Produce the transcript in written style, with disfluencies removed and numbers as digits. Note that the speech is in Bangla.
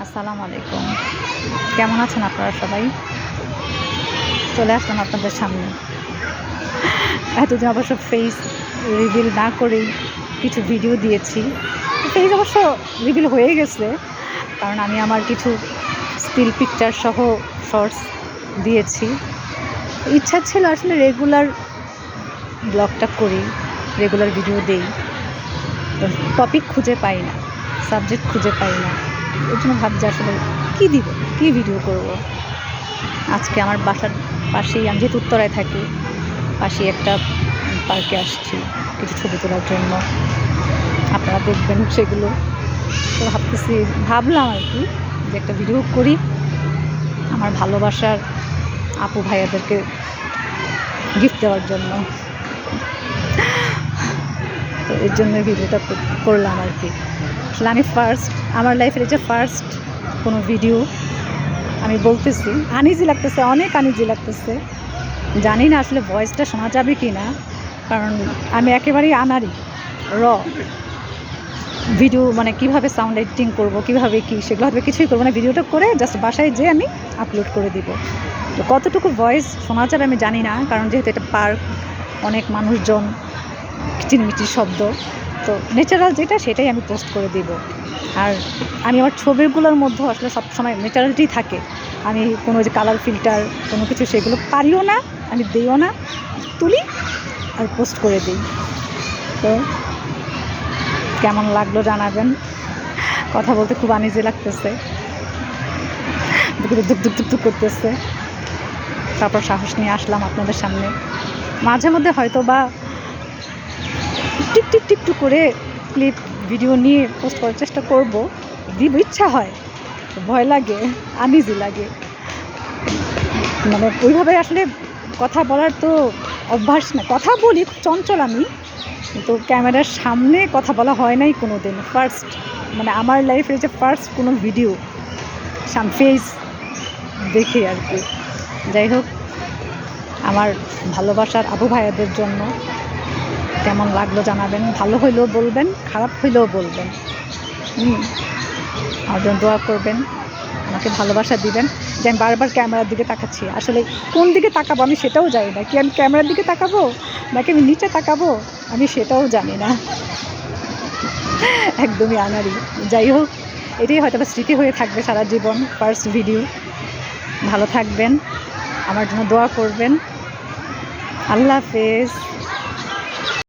আসসালামু আলাইকুম। কেমন আছেন আপনারা সবাই? চলে আসলাম আপনাদের সামনে। এতদিন অবশ্য ফেস রিভিল না করেই কিছু ভিডিও দিয়েছি। ফেস অবশ্য রিভিল হয়ে গেছে, কারণ আমি আমার কিছু স্টিল পিকচার সহ শর্টস দিয়েছি। ইচ্ছা ছিল আসলে রেগুলার ব্লগটা করি, রেগুলার ভিডিও দেই। টপিক খুঁজে পাই না, সাবজেক্ট খুঁজে পাই না। এর জন্য ভাবছি আসলে কী দিব, কী ভিডিও করব। আজকে আমার বাসার পাশেই, আমি যেহেতু উত্তরায় থাকি, পাশেই একটা পার্কে আসছি কিছু ছবি তোলার জন্য। আপনারা দেখবেন সেগুলো। তো ভাবলাম আর কি যে একটা ভিডিও করি আমার ভালোবাসার আপু ভাইয়াদেরকে গিফট দেওয়ার জন্য। তো এর জন্য ভিডিওটা করলাম আর কি। আসলে আমি আমার লাইফের এই যে ফার্স্ট কোনো ভিডিও আমি বলতেছি, আনইজি লাগতেছে, অনেক আনইজি লাগতেছে। জানি না আসলে ভয়েসটা শোনা যাবে কি না, কারণ আমি একেবারেই আনাড়ি ভিডিও, মানে কীভাবে সাউন্ড এডিটিং করবো, কীভাবে কী, সেগুলো হয়তো কিছুই করবো না। ভিডিওটা করে জাস্ট বাসায় যেয়ে আমি আপলোড করে দিব। তো কতটুকু ভয়েস শোনা যাবে আমি জানি না, কারণ যেহেতু এটা পার্ক, অনেক মানুষজন, কিচিরমিচির শব্দ। তো ন্যাচারাল যেটা সেটাই আমি পোস্ট করে দিব। আর আমি আমার ছবিগুলোর মধ্যে আসলে সবসময় ন্যাচারালিটি থাকে। আমি কোনো যে কালার ফিল্টার কোনো কিছু সেগুলো পারিও না, আমি দিইও না, তুলি আর পোস্ট করে দিই। তো কেমন লাগলো জানাবেন। কথা বলতে খুব আনইজি লাগতেছে, দুঃখ দুঃখ দুঃখ দুঃখ করতেছে। তারপর সাহস নিয়ে আসলাম আপনাদের সামনে। মাঝে মধ্যে হয়তো বা টিক টিক টিকটু করে ক্লিপ ভিডিও নিয়ে পোস্ট করার চেষ্টা করব, দিব, ইচ্ছা হয়, ভয় লাগে, আনইজি লাগে। মানে ওইভাবে আসলে কথা বলার তো অভ্যাস না। কথা বলি, খুব চঞ্চল আমি, কিন্তু ক্যামেরার সামনে কথা বলা হয় নাই কোনো দিন। ফার্স্ট, মানে আমার লাইফের যে ফার্স্ট কোনো ভিডিও ফেস দেখে আর কি। যাই হোক, আমার ভালোবাসার আপু ভাইয়াদের জন্য কেমন লাগলো জানাবেন। ভালো হইলেও বলবেন, খারাপ হইলেও বলবেন। আমার জন্য দোয়া করবেন, আমাকে ভালোবাসা দিবেন। যে আমি বারবার ক্যামেরার দিকে তাকাচ্ছি, আসলে কোন দিকে তাকাবো আমি সেটাও জানি না। কি আমি ক্যামেরার দিকে তাকাবো নাকি আমি নিচে তাকাবো আমি সেটাও জানি না। একদমই আনাড়ি। যাই হোক, এটাই হয়তো স্মৃতি হয়ে থাকবে সারা জীবন, ফার্স্ট ভিডিও। ভালো থাকবেন, আমার জন্য দোয়া করবেন। আল্লাহ হাফেজ।